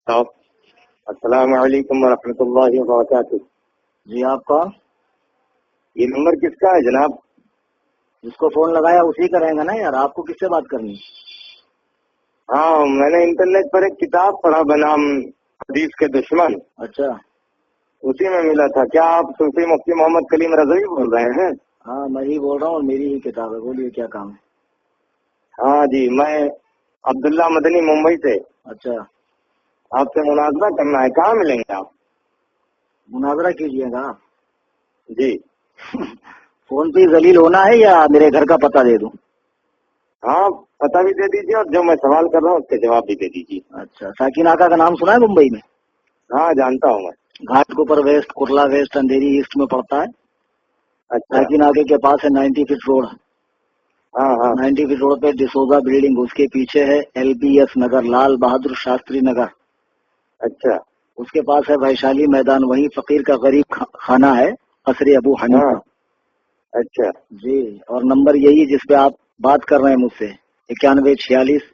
تو السلام علیکم ورحمۃ اللہ وبرکاتہ. جی آپ کون؟ یہ نمبر کس کا ہے جناب؟ جس کو فون لگایا اسی کا رہے گا نا یار. آپ کو کس سے بات کرنی؟ ہاں، میں نے انٹرنیٹ پر ایک کتاب پڑھا بنام حدیث کے دشمن. اچھا اسی میں ملا تھا. کیا آپ صوفی مفتی محمد کلیم رضوی بول رہے ہیں؟ ہاں میں ہی بول رہا ہوں اور میری ہی کتاب ہے. بولیے کیا کام ہے؟ ہاں جی، میں عبداللہ مدنی ممبئی سے. اچھا آپ سے مناظرہ کرنا ہے. کہاں ملیں گے آپ؟ مناظرہ کیجیے گا. جی فون پہ ذلیل ہونا ہے یا میرے گھر کا پتہ دے دوں؟ ہاں، پتہ بھی دے دیجیے اور جو میں سوال کر رہا ہوں اس کے جواب بھی دے دیجیے. اچھا ساکن آقا کا نام سنا ہے ممبئی میں؟ ہاں جانتا ہوں میں. گھاٹ کوپر ویسٹ، کرلا ویسٹ، اندھیری ایسٹ میں پڑتا ہے. اچھا. ساکن آقا کے پاس ہے 90 فٹ روڈ. ہاں ہاں 90 فٹ روڈ پہ ڈسوزا بلڈنگ، اس کے پیچھے ہے LBS نگر، لال بہادر شاستری نگر. اچھا. اس کے پاس ہے ویشالی میدان، وہیں فقیر کا غریب خانہ ہے، قصر ابو حنیفہ. اچھا جی اور نمبر یہی جس پہ آپ بات کر رہے ہیں مجھ سے، 9146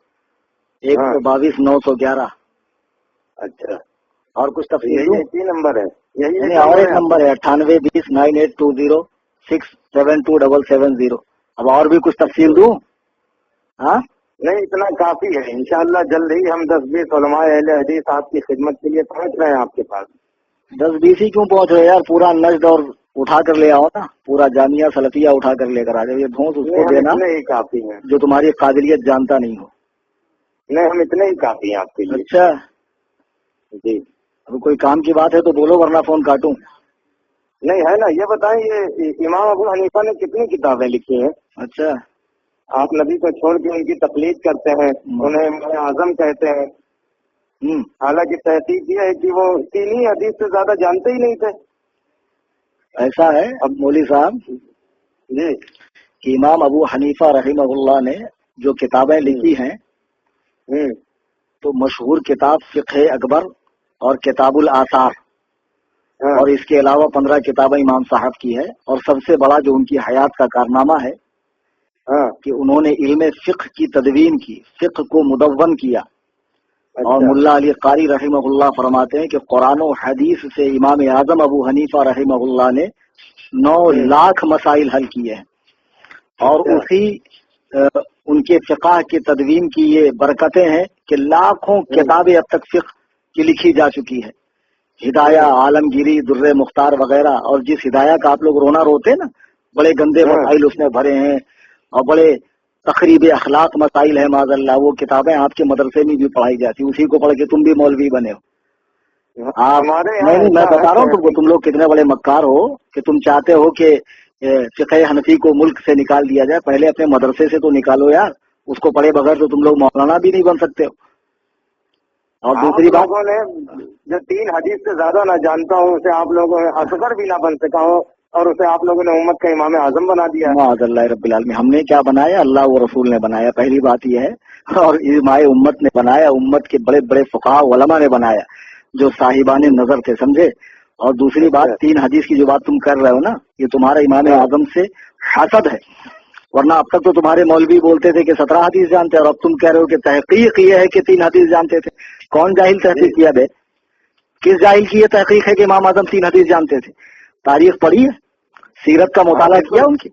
122 911. اچھا. اور کچھ تفصیل دوں؟ یہی نمبر ہے. نہیں اور ایک نمبر ہے 9820 9820 6727770. اب اور بھی کچھ تفصیل دوں؟ ہاں نہیں، اتنا کافی ہے. انشاءاللہ جلد ہی ہم 10-20 علماء اہل حدیث آپ کی خدمت کے لیے پہنچ رہے ہیں آپ کے پاس. 10-20 ہی کیوں پہنچ رہے یار؟ پورا نجد اور اٹھا کر لے آؤ نا، پورا جامعہ سلفیہ اٹھا کر لے کر آ جاؤ. یہ دھونس اس کو ہم دینا اتنے ہی کافی ہیں. جو تمہاری قابلیت جانتا نہیں ہو. نہیں، ہم اتنے ہی کافی ہیں آپ کے لیے. اچھا جی. اب کوئی کام کی بات ہے تو بولو ورنہ فون کاٹوں. نہیں ہے نا. یہ بتائیں، یہ امام ابو حنیفہ نے کتنی کتابیں لکھی ہیں؟ اچھا آپ نبی کو چھوڑ کے ان کی تقلید کرتے ہیں، انہیں امام اعظم کہتے ہیں. حالانکہ تحقیق یہ ہے کہ وہ 3 ہی حدیث سے زیادہ جانتے ہی نہیں تھے. ایسا ہے اب مولوی صاحب جی کہ امام ابو حنیفہ رحمہ اللہ نے جو کتابیں لکھی ہیں تو مشہور کتاب فقہ اکبر اور کتاب الآثار، اور اس کے علاوہ 15 کتابیں امام صاحب کی ہے. اور سب سے بڑا جو ان کی حیات کا کارنامہ ہے کہ انہوں نے علم فقہ کی تدوین کی، فقہ کو مدون کیا. اور ملا علی قاری رحمہ اللہ فرماتے ہیں کہ قرآن و حدیث سے امام اعظم ابو حنیفہ رحمہ اللہ نے 9 لاکھ مسائل حل کیے ہیں. اور اسی ان کے فقہ کی تدوین کی یہ برکتیں ہیں کہ لاکھوں کتابیں اب تک فقہ کی لکھی جا چکی ہے. ہدایہ، عالمگیری، در مختار وغیرہ. اور جس ہدایہ کا آپ لوگ رونا روتے نا، بڑے گندے مسائل اس نے بھرے ہیں اور بڑے تقریب اخلاق مسائل ہے معاذ اللہ. وہ کتابیں آپ کے مدرسے میں بھی پڑھائی جاتی، اسی کو پڑھ کے تم بھی مولوی بنے ہو. آپ نہیں، میں بتا رہا ہوں تم کو، تم لوگ کتنے بڑے مکار ہو کہ تم چاہتے ہو کہ فقہ حنفی کو ملک سے نکال دیا جائے. پہلے اپنے مدرسے سے تو نکالو یار. اس کو پڑھے بغیر تو تم لوگ مولانا بھی نہیں بن سکتے ہو. اور دوسری بات، لوگوں نے جو 3 حدیث سے زیادہ نہ جانتا ہوں اسے آپ لوگوں نے اصغر بھی نہ بن سکا ہو اور اسے آپ لوگوں نے امت کا امام اعظم بنا دیا. معاذ اللہ رب العالمین. ہم نے کیا بنایا؟ اللہ و رسول نے بنایا، پہلی بات یہ ہے. اور امام امت نے بنایا، امت کے بڑے بڑے فقہاء علماء نے بنایا جو صاحبان نظر تھے، سمجھے. اور دوسری بات، 3 حدیث کی جو بات تم کر رہے ہو نا، یہ تمہارا امام اعظم سے حسد ہے. ورنہ اب تک تو تمہارے مولوی بولتے تھے کہ 17 حدیث جانتے ہیں، اور اب تم کہہ رہے ہو کہ تحقیق یہ ہے کہ 3 حدیث جانتے تھے. کون جاہل تحقیق کیا بے؟ کس جاہل کی یہ تحقیق ہے کہ امام اعظم 3 حدیث جانتے تھے؟ تاریخ پڑھی ہے؟ سیرت کا مطالعہ کیا ان کی؟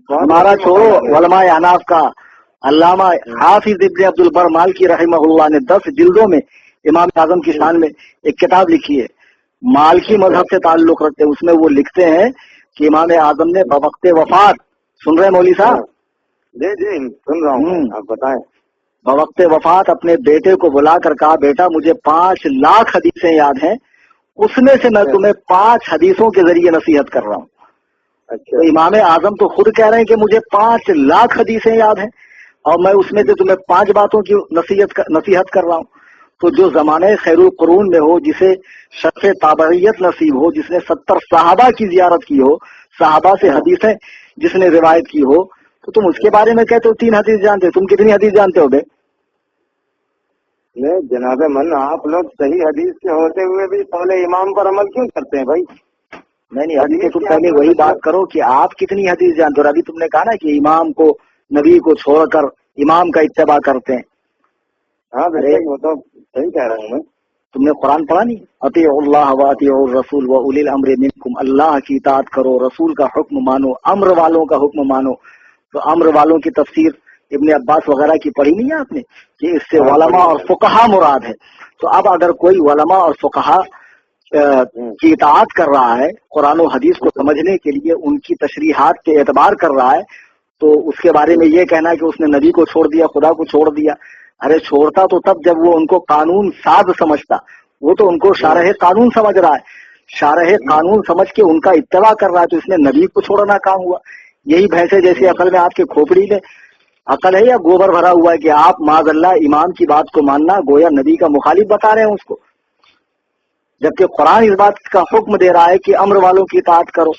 ہمارا چھوڑو، علماء احناف کا علامہ حافظ ابن عبد البر مالکی رحمہ اللہ نے 10 جلدوں میں امام اعظم کی شان میں ایک کتاب لکھی ہے. مالکی مذہب سے تعلق رکھتے ہیں. اس میں وہ لکھتے ہیں کہ امام اعظم نے بوقت وفات، سن رہے ہیں مولوی صاحب؟ جی جی سن رہا ہوں، آپ بتائیں. بوقت وفات اپنے بیٹے کو بلا کر کہا، بیٹا مجھے 5 لاکھ حدیثیں یاد ہیں، اس میں سے میں تمہیں 5 حدیثوں کے ذریعے نصیحت کر رہا ہوں. تو امام اعظم تو خود کہہ رہے ہیں کہ مجھے 5 لاکھ حدیثیں یاد ہیں اور میں اس میں سے تمہیں 5 باتوں کی نصیحت کر رہا ہوں. تو جو زمانہ خیر القرون میں ہو، جسے شرف تابعیت نصیب ہو، جس نے 70 صحابہ کی زیارت کی ہو، صحابہ سے حدیثیں جس نے روایت کی ہو، تو تم اس کے بارے میں کہتے ہو 3 حدیث جانتے ہو. تم کتنی حدیث جانتے ہو بے؟ نہیں جناب من، آپ لوگ صحیح حدیث کے ہوتے ہوئے بھی قول امام پر عمل کیوں کرتے ہیں بھائی؟ نہیں، ابھی تو تم پہلے وہی بات کرو کہ آپ کتنی حدیث جانتے ہو. ابھی تم نے کہا نا کہ امام کو، نبی کو چھوڑ کر امام کا اتباع کرتے ہیں. ہاں وہ تو صحیح کہہ رہا ہوں میں. تم نے قرآن پڑھا نہیں؟ اطیعوا اللہ و اطیعوا الرسول و اولی الامر منکم، اللہ کی اطاعت کرو، رسول کا حکم مانو، امر والوں کا حکم مانو. تو امر والوں کی تفسیر ابن عباس وغیرہ کی پڑھی نہیں ہے آپ نے کہ اس سے علماء اور فقہا مراد ہے. تو اب اگر کوئی علماء اور فقہا کی اطاعت کر رہا ہے، قرآن و حدیث کو سمجھنے کے لیے ان کی تشریحات کے اعتبار کر رہا ہے، تو اس کے بارے میں یہ کہنا ہے کہ اس نے نبی کو چھوڑ دیا، خدا کو چھوڑ دیا. ارے چھوڑتا تو تب جب وہ ان کو قانون ساز سمجھتا، وہ تو ان کو شارح قانون سمجھ رہا ہے، شارح قانون سمجھ کے ان کا اتباع کر رہا ہے، تو اس نے نبی کو چھوڑنا کام ہوا. یہی بحث جیسے عقل میں آپ کے کھوپڑی میں عقل ہے یا گوبر بھرا ہوا ہے کہ آپ معاذ اللہ امام کی بات کو ماننا گویا نبی کا مخالف بتا رہے ہیں اس کو، جبکہ قرآن اس بات کا حکم دے رہا ہے کہ امر والوں کی اطاعت کرو.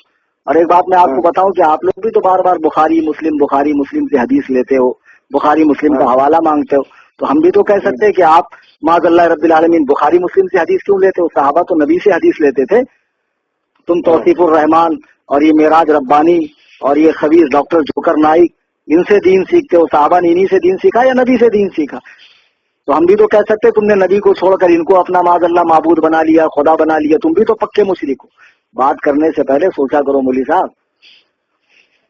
اور ایک بات میں آپ کو بتاؤں کہ آپ لوگ بھی تو بار بار بخاری مسلم سے حدیث لیتے ہو، بخاری مسلم کا حوالہ مانگتے ہو، تو ہم بھی تو کہہ سکتے ہیں کہ آپ معاذ اللہ رب العالمین بخاری مسلم سے حدیث کیوں لیتے ہو؟ صحابہ تو نبی سے حدیث لیتے تھے. تم توصیف الرحمان اور یہ معراج ربانی اور یہ خبیث ڈاکٹر جوکر نائک ان سے دین سیکھتے ہو، صحابہ نے انہی سے دین سیکھا یا نبی سے دین سیکھا؟ تو ہم بھی تو کہہ سکتے تم نے نبی کو چھوڑ کر ان کو اپنا معاذ اللہ معبود بنا لیا، خدا بنا لیا، تم بھی تو پکے مشرک ہو. بات کرنے سے پہلے سوچا کرو مولوی صاحب.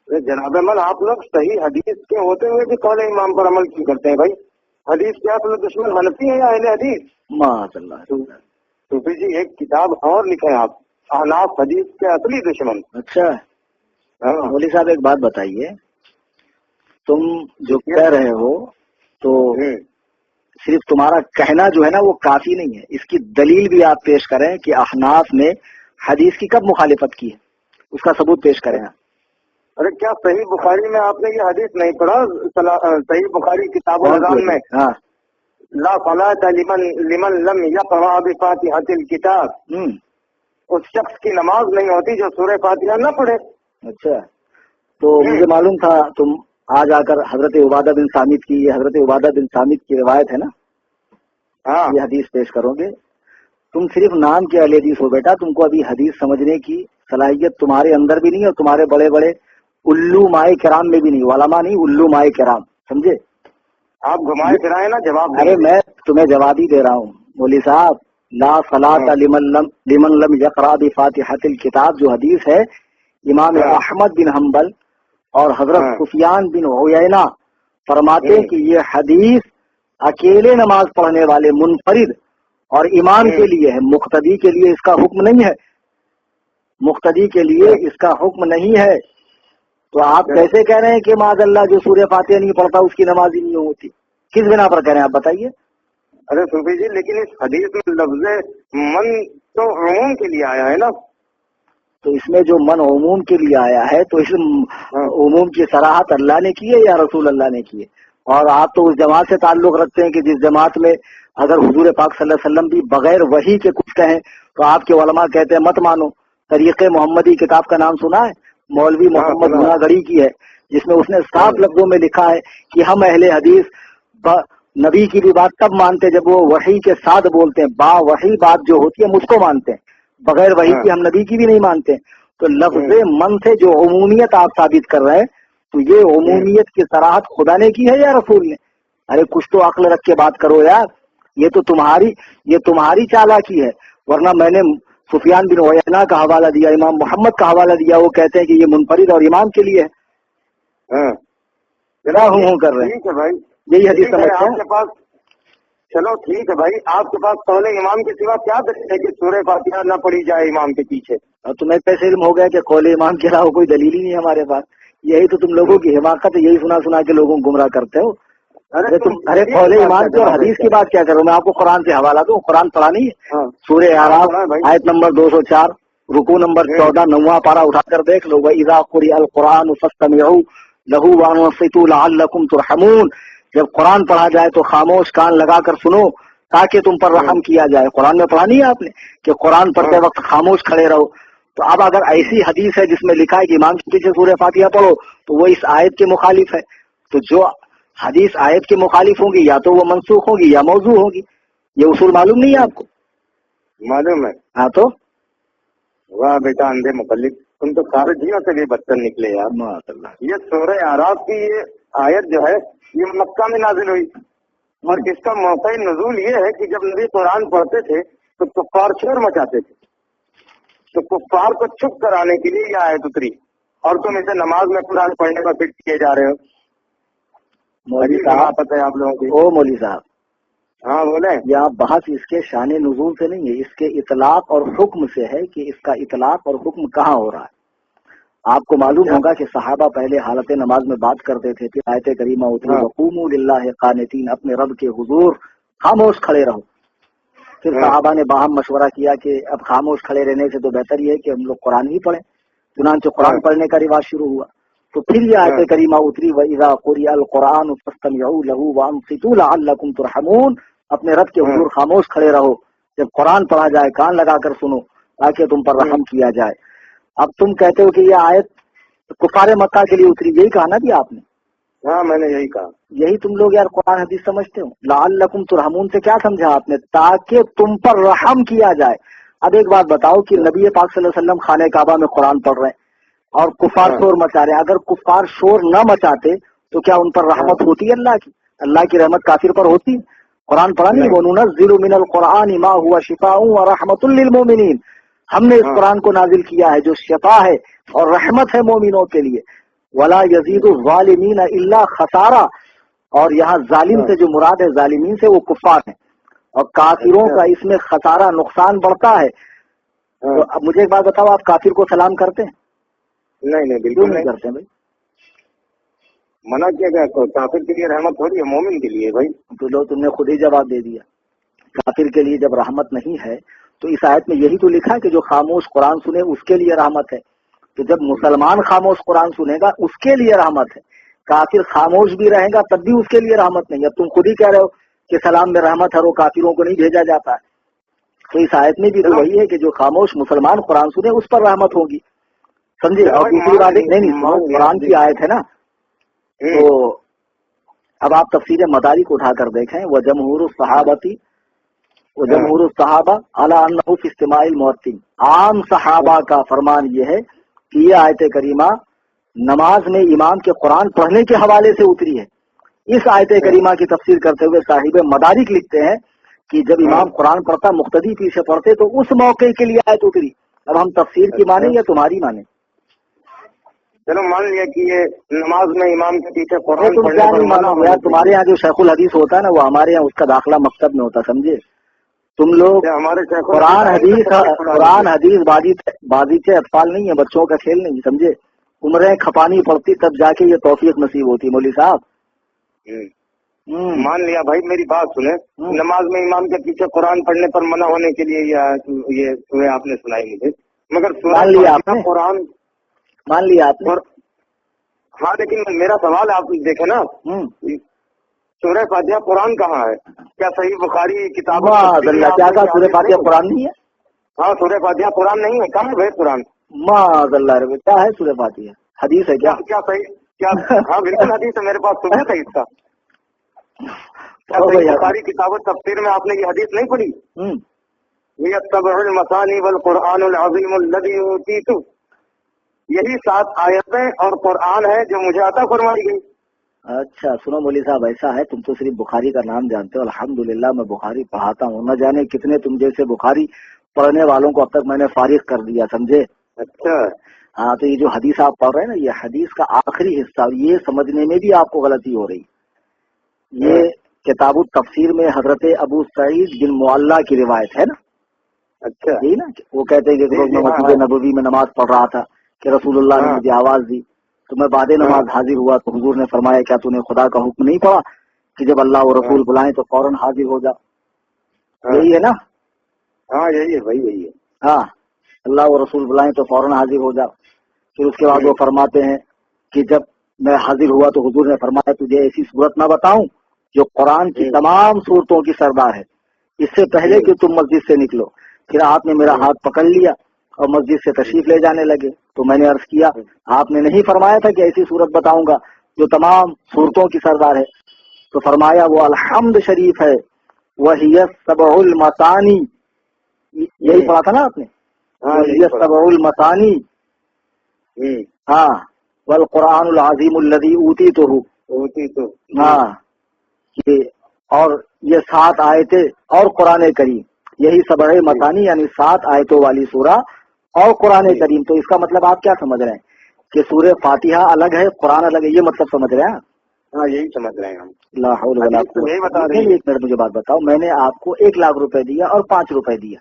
جناب من آپ لوگ صحیح حدیث کے ہوتے ہوئے بھی قول امام پر عمل کیوں کرتے ہیں بھائی؟ حدیث کے آپ لوگ دشمن حنفی ہیں یا اہل حدیث؟ معاذ اللہ. صوفی جی ایک کتاب اور لکھے آپ، احناف حدیث کے اصلی دشمن. اچھا مولوی صاحب ایک بات بتائیے، تم جو کہہ رہے ہو تو صرف تمہارا کہنا جو ہے نا وہ کافی نہیں ہے، اس کی دلیل بھی آپ پیش کریں کہ احناف نے حدیث کی کب مخالفت کی ہے، اس کا ثبوت پیش کریں. ارے کیا صحیح بخاری میں آپ نے یہ حدیث نہیں پڑھا؟ صحیح بخاری کتاب الاذان میں لا صلاۃ لمن لم یقرأ بفاتحۃ الکتاب، اس شخص کی نماز نہیں ہوتی جو سورہ فاتحہ نہ پڑھے. اچھا تو مجھے معلوم تھا تم آج آ کر حضرت عبادہ بن صامت کی، یہ حضرت عبادہ بن صامت کی روایت ہے نا، یہ حدیث پیش کرو گے. تم صرف نام کے اہل حدیث ہو بیٹا، تم کو ابھی حدیث سمجھنے کی صلاحیت تمہارے اندر بھی نہیں اور تمہارے بڑے بڑے الو مائے کرام میں بھی نہیں، علماء نہیں الو مائے کرام، سمجھے؟ آپ گھمائے پھرائے نا جواب. ارے میں تمہیں جواب ہی دے رہا ہوں مولوی صاحب. لا صلاۃ لمن لم یقرأ بفاتحۃ الکتاب جو حدیث ہے، امام احمد بن حنبل اور حضرت سفیان بن عیینہ فرماتے ہیں کہ یہ حدیث اکیلے نماز پڑھنے والے منفرد اور امام کے لیے ہے، مقتدی کے لیے اس کا حکم نہیں ہے، مقتدی کے لیے اس کا حکم نہیں ہے. تو آپ کیسے کہہ رہے ہیں کہ معاذ اللہ جو سورہ فاتحہ نہیں پڑھتا اس کی نماز ہی نہیں ہوتی؟ کس بنا پر کہہ رہے ہیں آپ بتائیے؟ ارے صوفی جی لیکن اس حدیث میں لفظ من تو عموم کے لیے آیا ہے نا. تو اس میں جو من عموم کے لیے آیا ہے تو اس عموم کی صراحت اللہ نے کی ہے یا رسول اللہ نے کی ہے؟ اور آپ تو اس جماعت سے تعلق رکھتے ہیں کہ جس جماعت میں اگر حضور پاک صلی اللہ علیہ وسلم بھی بغیر وحی کے کچھ کہیں تو آپ کے علماء کہتے ہیں مت مانو. طریق محمدی کتاب کا نام سنا ہے؟ مولوی محمد گناگڑی کی ہے، جس میں اس نے صاف لفظوں میں لکھا ہے کہ ہم اہل حدیث نبی کی بھی بات تب مانتے جب وہ وحی کے ساتھ بولتے ہیں، با وحی بات جو ہوتی ہے مجھ کو مانتے ہیں، بغیر وحی کی ہم نبی کی بھی نہیں مانتے. تو لفظ من سے جو عمومیت آپ ثابت کر رہے ہیں تو یہ عمومیت کی صراحت خدا نے کی ہے یا رسول نے؟ ارے کچھ تو عقل رکھ کے بات کرو یار، یہ تمہاری چالاکی ہے. ورنہ میں نے سفیان بن عیینہ کا حوالہ دیا، امام محمد کا حوالہ دیا، وہ کہتے ہیں کہ یہ منفرد اور امام کے لیے ہے. ہوں کر رہے ہیں بھائی، یہی حدیث سمجھتے ہیں. چلو ٹھیک ہے بھائی، آپ کے پاس قول امام کے سوا کیا دلیل ہے کہ سورہ فاتحہ نہ پڑھی جائے امام کے پیچھے؟ اور تمہیں کیسے علم ہو گیا کہ قول امام کے علاوہ کوئی دلیل ہی نہیں ہے ہمارے پاس؟ یہی تو تم لوگوں کی حماقت ہے، یہی سنا سنا کے لوگوں کو گمراہ کرتے ہو. ارے قول امام کی اور حدیث کی بات کیا کروں؟ میں آپ کو قرآن سے حوالہ دوں، قرآن پڑھا نہیں ہے؟ سورہ اعراف آیت نمبر 204 رکوع نمبر 14 9واں پارہ اٹھا کر دیکھ لو. وَإِذَا قُرِئَ الْقُرْآنُ فَاسْتَمِعُوا لَهُ وَأَنصِتُوا لَعَلَّكُمْ تُرْحَمُونَ. جب قرآن پڑھا جائے تو خاموش کان لگا کر سنو تاکہ تم پر رحم کیا جائے. قرآن میں پڑھا نہیں ہے آپ نے کہ قرآن پڑھتے وقت خاموش کھڑے رہو؟ تو اب اگر ایسی حدیث ہے جس میں لکھا ہے کہ امام کے پیچھے سورہ فاتحہ پڑھو تو وہ اس آیت کے مخالف ہے. تو جو حدیث آیت کے مخالف ہوں گی یا تو وہ منسوخ ہوگی یا موضوع ہوگی. یہ اصول معلوم نہیں ہے آپ کو؟ معلوم ہے. ہاں تو واہ بیٹا اندھے مقلد، تم تو سارے جیوں سے بھی بدتر نکلے یار. یہ سورہ اعراف کی یہ آیت جو ہے یہ مکہ میں نازل ہوئی اور اس کا موقع نزول یہ ہے کہ جب نبی قرآن پڑھتے تھے تو کفار شور مچاتے تھے، تو کفار کو چپ کرانے کے لیے یہ آیت اتری، اور تم اسے نماز میں قرآن پڑھنے کا فکر کیے جا رہے ہو۔ مولوی صاحب پتہ ہے آپ لوگوں کی؟ او مولوی صاحب، ہاں بولیں۔ یہاں بحث اس کے شان نزول سے نہیں ہے، اس کے اطلاق اور حکم سے ہے کہ اس کا اطلاق اور حکم کہاں ہو رہا ہے۔ آپ کو معلوم ہوگا کہ صحابہ پہلے حالت نماز میں بات کرتے تھے، پھر آیت کریمہ اتری وقوموا للہ قانتین، اپنے رب کے حضور خاموش کھڑے رہو۔ پھر صحابہ نے باہم مشورہ کیا کہ اب خاموش کھڑے رہنے سے تو بہتر یہ ہے کہ ہم لوگ قرآن ہی پڑھیں، چنانچہ قرآن پڑھنے کا رواج شروع ہوا۔ تو پھر یہ آیت کریمہ اتری وَإِذَا قُرِئَ الْقُرْآنُ فَاسْتَمِعُوا لَهُ وَأَنصِتُوا لَعَلَّكُمْ تُرْحَمُونَ، اپنے رب کے حضور خاموش کھڑے رہو، جب قرآن پڑھا جائے کان لگا کر سنو تاکہ تم پر رحم کیا جائے۔ اب تم کہتے ہو کہ یہ آیت کفار مکہ کے لیے اتری، یہی کہا نا جی آپ نے؟ ہاں میں نے یہی کہا۔ یہی تم لوگ یار قرآن حدیث سمجھتے ہو؟ لعلکم ترحمون سے کیا سمجھا آپ نے؟ تاکہ تم پر رحم کیا جائے۔ اب ایک بات بتاؤ کہ نبی پاک صلی اللہ علیہ وسلم خانہ کعبہ میں قرآن پڑھ رہے ہیں اور کفار شور مچا رہے ہیں، اگر کفار شور نہ مچاتے تو کیا ان پر رحمت ہوتی ہے اللہ کی؟ اللہ کی رحمت کافر پر ہوتی؟ قرآن پڑھا نہیں؟ وَنُنَزِّلُ مِنَ الْقُرْآنِ مَا هُوَ شِفَاءٌ وَرَحْمَةٌ لِّلْمُؤْمِنِينَ، ہم نے اس قرآن کو نازل کیا ہے جو شفا ہے اور رحمت ہے مومنوں کے لیے۔ وَلَا يَزِيدُ الظَّالِمِينَ إِلَّا خَسَارًا، اور یہاں ظالم سے جو مراد ہے ظالمین سے وہ کفار ہیں، اور کافروں کا اس میں خسارہ نقصان بڑھتا ہے۔ تو اب مجھے ایک بات بتاؤ، آپ کافر کو سلام کرتے ہیں؟ نہیں بالکل نہیں کرتے بھائی، منع کیا گیا۔ کافر کے لیے رحمت تھوڑی ہے، مومن کے لیے بھائی۔ تو لو تم نے خود ہی جواب دے دیا، کافر کے لیے جب رحمت نہیں ہے تو اس آیت میں یہی تو لکھا ہے کہ جو خاموش قرآن سنے اس کے لیے رحمت ہے۔ تو جب مسلمان خاموش قرآن سنے گا اس کے لیے رحمت ہے، کافر خاموش بھی رہے گا تب بھی اس کے لیے رحمت نہیں۔ اب تم خود ہی کہہ رہے ہو کہ سلام میں رحمت ہے اور کافروں کو نہیں بھیجا جاتا ہے، تو اس آیت میں بھی تو وہی ہے کہ جو خاموش مسلمان قرآن سنے اس پر رحمت ہوگی، سمجھے؟ اور دوسری بات نہیں، قرآن کی آیت ہے نا، تو اب آپ تفسیر مدارک اٹھا کر دیکھیں، وجمہور الصحابہ علی انہ فی استماع المؤذن، عام صحابہ کا فرمان یہ ہے کہ یہ آیت کریمہ نماز میں امام کے قرآن پڑھنے کے حوالے سے اتری ہے۔ اس آیت کریمہ کی تفسیر کرتے ہوئے صاحب مدارک لکھتے ہیں کہ جب امام قرآن پڑھتا مقتدی پیچھے پڑھتے تو اس موقع کے لیے آیت اتری۔ اب ہم تفسیر کی مانیں یا تمہاری مانیں؟ چلو مان لیا کہ یہ نماز میں امام کے پیچھے قرآن تم کیا نہیں مانو یار، تمہارے یہاں جو شیخ الحدیث ہوتا ہے نا وہ ہمارے یہاں اس کا داخلہ مکتب میں ہوتا، سمجھے؟ تم لوگ ہمارے قرآن حدیث بازیچے اطفال نہیں ہے، بچوں کا کھیل نہیں، سمجھے؟ عمریں کھپانی پڑتی تب جا کے یہ توفیق نصیب ہوتی۔ مولوی صاحب مان لیا بھائی، میری بات سنیں، نماز میں امام کے پیچھے قرآن پڑھنے پر منع ہونے کے لیے یہ سورہ آپ نے سنائی مجھے، مگر مان لیا آپ نے، قرآن مان لیا آپ نے۔ ہاں لیکن میرا سوال آپ دیکھیں نا، سورہ فاتحہ قرآن کہاں ہے؟ کیا صحیح بخاری کتاب کیا کہا سورہ فاتحہ قرآن نہیں ہے؟ ہاں سورہ فاتحہ قرآن نہیں ہے، کہاں ہے قرآن؟ معاذ اللہ، کیا ہے سورہ فاتحہ؟ حدیث ہے کیا؟ کیا صحیح؟ کیا ہاں بالکل حدیث ہے، میرے پاس ثبوت ہے اس کا۔ بخاری کتاب تفسیر میں آپ نے یہ حدیث نہیں پڑھی؟ یتبع المثانی والقرآن العظیم الذی اوتیتہ، یہی 7 آیتیں اور قرآن ہے جو مجھے عطا فرمائی گئی۔ اچھا سنو مولوی صاحب، ایسا ہے تم تو صرف بخاری کا نام جانتے ہو، الحمدللہ میں بخاری پڑھاتا ہوں، نہ جانے کتنے تم جیسے بخاری پڑھنے والوں کو اب تک میں نے فارغ کر دیا، سمجھے؟ اچھا ہاں، تو یہ جو حدیث آپ پڑھ رہے ہیں نا، یہ حدیث کا آخری حصہ، یہ سمجھنے میں بھی آپ کو غلطی ہو رہی۔ یہ کتاب التفسیر میں حضرت ابو سعید بن معلہ کی روایت ہے نا۔ اچھا یہی نا، وہ کہتے ہیں کہ روز میں مسجد نبوی میں نماز پڑھ رہا تھا کہ رسول اللہ نے مجھے آواز دی تو میں بعد نماز حاضر ہوا تو حضور نے فرمایا کیا تو نے خدا کا حکم نہیں پڑھا کہ جب اللہ و رسول بلائیں تو فوراً حاضر ہو جا؟ یہی ہے نا؟ ہاں یہی ہے بھائی، یہی ہے۔ ہاں، اللہ و رسول بلائیں تو فوراً حاضر ہو جا۔ پھر اس کے بعد وہ فرماتے ہیں کہ جب میں حاضر ہوا تو حضور نے فرمایا تجھے ایسی صورت نہ بتاؤں جو قرآن کی تمام صورتوں کی سردار ہے، اس سے پہلے کہ تم مسجد سے نکلو۔ پھر آپ نے میرا ہاتھ پکڑ لیا اور مسجد سے تشریف لے جانے لگے تو میں نے عرض کیا آپ نے نہیں فرمایا تھا کہ ایسی صورت بتاؤں گا جو تمام صورتوں کی سردار ہے؟ تو فرمایا وہ الحمد شریف ہے، وہی سبع المثانی، یہی پڑھا تھا نا آپ نے، وہی سبع المثانی، ہاں، والقرآن العظیم الذی اوتیتہ، ہاں، کہ اور یہ 7 آیتیں اور قرآن کریم، یہی سبع مثانی یعنی 7 آیتوں والی سورہ اور قرآن کریم. تو اس کا مطلب آپ کیا سمجھ رہے ہیں کہ سورہ فاتحہ الگ ہے قرآن الگ ہے، یہ مطلب سمجھ رہے ہیں؟ ہاں یہی سمجھ رہے ہیں ہم. لا حول ولا قوت. ایک منٹ مجھے بات بتاؤ، میں نے آپ کو 1 لاکھ روپے دیا اور 5 روپے دیا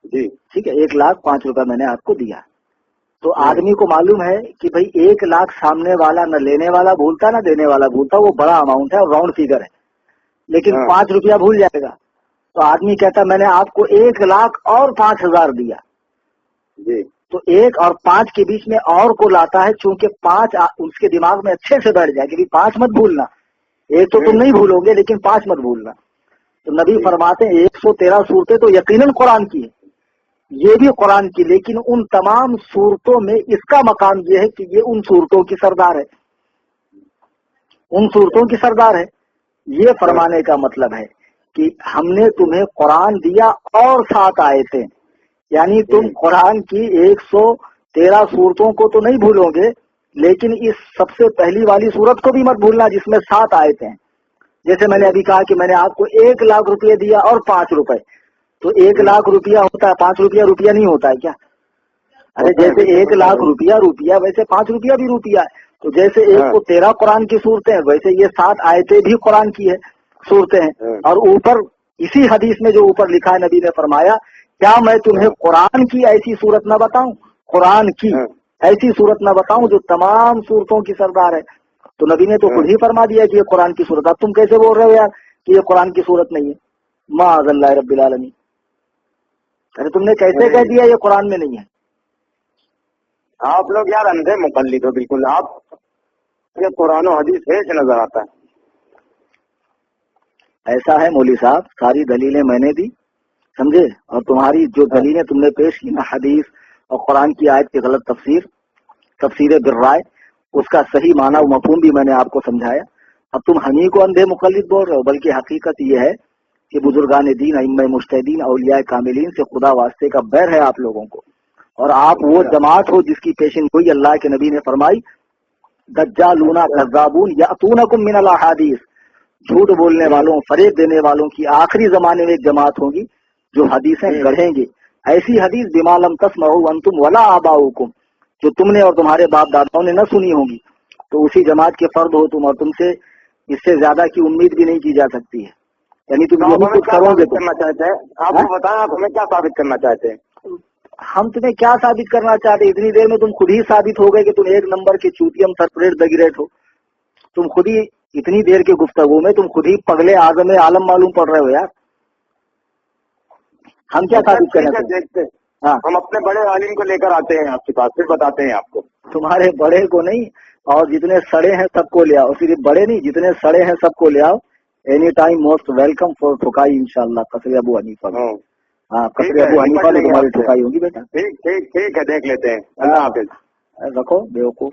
جی ٹھیک ہے، 1,05,000 روپے میں نے آپ کو دیا. تو آدمی کو معلوم ہے کہ بھائی 1 لاکھ سامنے والا نہ لینے والا بھولتا نہ دینے والا بھولتا، وہ بڑا اماؤنٹ ہے اور راؤنڈ فیگر ہے. لیکن 5 روپیہ بھول جائے گا تو آدمی کہتا میں نے آپ کو 1 لاکھ اور 5,000 دیا. جی تو 1 اور 5 کے بیچ میں اور کو لاتا ہے، چونکہ 5 اس کے دماغ میں اچھے سے بیٹھ جائے کہ 5 مت بھولنا. 1 تو تم نہیں بھولو گے لیکن 5 مت بھولنا. تو نبی فرماتے ہیں 113 صورتیں تو یقیناً قرآن کی ہیں، یہ بھی قرآن کی، لیکن ان تمام صورتوں میں اس کا مقام یہ ہے کہ یہ ان صورتوں کی سردار ہے، ان صورتوں کی سردار ہے. یہ فرمانے کا مطلب ہے کہ ہم نے تمہیں قرآن دیا اور 7 آیتیں، یعنی تم قرآن کی 113 صورتوں کو تو نہیں بھولو گے، لیکن اس سب سے پہلی والی صورت کو بھی مت بھولنا جس میں 7 آیتیں ہیں. جیسے میں نے ابھی کہا کہ میں نے آپ کو 1 لاکھ روپے دیا اور 5 روپے، تو 1 لاکھ روپیہ ہوتا ہے، 5 روپیہ روپیہ نہیں ہوتا ہے کیا؟ ارے جیسے 1 لاکھ روپیہ ویسے 5 روپیہ بھی روپیہ ہے. تو جیسے 113 قرآن کی صورتیں ہیں ویسے یہ 7 آیتیں بھی قرآن کی ہے صورتیں ہیں. اور اوپر اسی حدیث میں جو اوپر لکھا ہے نبی نے فرمایا کیا میں تمہیں قرآن کی ایسی صورت نہ بتاؤں، قرآن کی ایسی صورت نہ بتاؤں جو تمام صورتوں کی سردار ہے. تو نبی نے تو خود ہی فرما دیا کہ یہ قرآن کی صورت. اب تم کیسے بول رہے ہو یار کہ یہ قرآن کی صورت نہیں ہے؟ معاذ اللہ رب العالمین. ارے تم نے کیسے کہہ دیا یہ قرآن میں نہیں ہے؟ آپ لوگ یار اندھے مقلد ہو بالکل. آپ یہ قرآن و حدیث ہے سے نظر آتا ہے. ایسا ہے مولوی صاحب، ساری دلیلیں میں نے دی سمجھے، اور تمہاری جو دلیلیں تم نے پیش کی نا حدیث اور قرآن کی آیت کی غلط تفسیر بالرائے، اس کا صحیح معنی و مفہوم بھی میں نے آپ کو سمجھایا. اب تم ہمیں کو اندھے مقلد بول رہے ہو، بلکہ حقیقت یہ ہے کہ بزرگان دین ائمہ مجتہدین اولیاء کاملین سے خدا واسطے کا بیر ہے آپ لوگوں کو. اور آپ وہ جماعت ہو جس کی پیشن گوئی اللہ کے نبی نے فرمائی دجالون کذابون یاتونکم من الاحادیث، جھوٹ بولنے والوں فریب دینے والوں کی آخری زمانے میں ایک جماعت ہوگی جو حدیثیں گڑھیں گے. ایسی حدیث بما لم تسمعوا انتم ولا آباؤکم، جو تم نے اور تمہارے باپ داداؤں نے نہ سنی ہوگی. تو اسی جماعت کے فرد ہو تم، اور تم سے اس سے زیادہ کی امید بھی نہیں کی جا سکتی ہے. یعنی تم یہی کچھ کرو گے. کرنا چاہتے ہیں آپ کو بتائیں، آپ ہمیں کیا ثابت کرنا چاہتے ہیں؟ ہم تمہیں کیا ثابت کرنا چاہتے ہیں؟ اتنی دیر میں تم خود ہی ثابت ہو گئے کہ تم 1 نمبر کے چوتیم سرپریٹ دگریٹ ہو. تم خود ہی اتنی دیر کی گفتگو میں تم خود ہی پگلے اعظم عالم معلوم پڑ رہے ہو یار. ہم کیا ثابت کریں؟ دیکھتے ہم اپنے بڑے عالم کو لے کر آتے ہیں آپ کے پاس، پھر بتاتے ہیں آپ کو. تمہارے بڑے کو نہیں، اور جتنے سڑے ہیں سب کو لے آؤ. صرف بڑے نہیں، جتنے سڑے ہیں سب کو لے آؤ. Any time most welcome for ٹھکائی انشاءاللہ. قصر ابو حنیفہ. ہاں قصر ابو حنیفہ میں تمہاری ٹھکائی ہوگی بیٹا. ٹھیک ہے دیکھ لیتے ہیں. اللہ حافظ. رکھو بیوقوف.